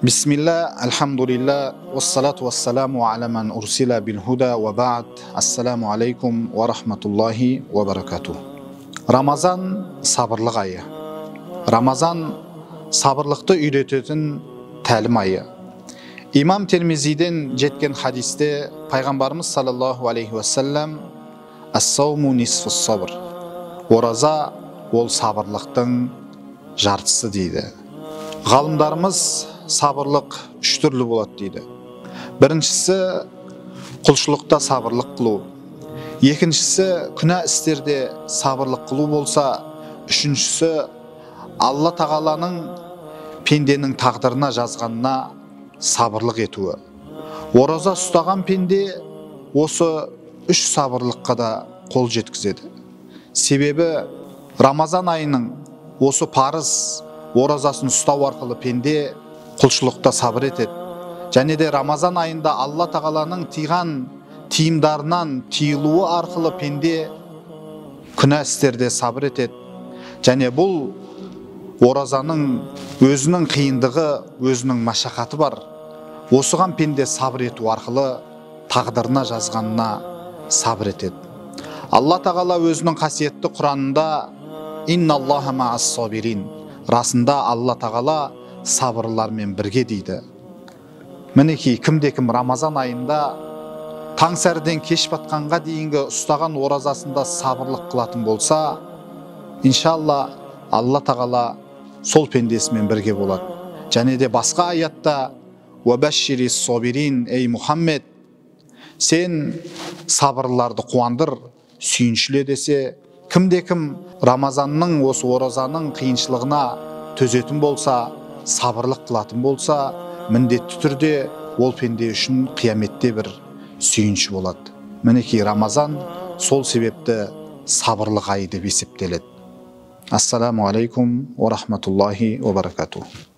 Бисмилля, альхамдулилля, вассалату вассаламу аля ман урсила бил худа ва ба'д. Ассаламу алейкум ва рахматуллахи ва баракату. Рамазан сабырлық айы. Рамазан сабырлықты үйрететін тәлім айы. Имам Термизиден жеткен хадисте пайғамбарымыз саллаллаху алейхи вассалам ас-сауму нисфус сабр. Ораза ол сабырлықтың жартысы дейді. Ғалымдарымыз сабырлық үш түрлі болады дейді. Біріншісі құлшылықта сабырлық қылу. Екіншісі күнә істерде сабырлық қылу болса, үшіншісі Алла тағаланың пенденің тағдырына жазғанына сабырлық етуі. Ораза ұстаған пенде осы үш сабырлыққа да қол жеткізеді. Себебі Рамазан айының осы парыз оразасын ұстау арқылы пенде құлшылықта сабыр етеді. Және де Рамазан айында Алла тағаланың тыйған тыйымдарынан тыйылуы арқылы пенде күнә істерде сабыр етеді. Және бұл оразаның өзінің қиындығы, өзінің машақаты бар. Осыған пенде сабыр ету арқылы тағдырына жазғанына сабыр етеді. Алла тағала өзінің қасиетті Құранында инналлаха мa'ас-сабирин, расында Алла тағала сабырлармен бірге дейді. Мінекей кімде-кім Рамазан айында таң сәріден кеш батқанға дейінгі ұстаған оразасында сабырлық қылатын болса, иншалла Алла тағала сол пендесімен бірге болады. Және де басқа аятта уабашширис сабирин, ей Мұхаммед, сен сабырларды қуандыр, сүйіншіле десе, кімде-кім Рамазанның осы оразаның қиыншылығына төзетін болса, сабырлық қылатын болса, міндетті түрде ол пенде үшін қияметте бір сүйінші болады. Мінекей Рамазан сол себепті сабырлық айы деп есептеледі. Ассаламу алейкум ва рахматуллахи ва баракату.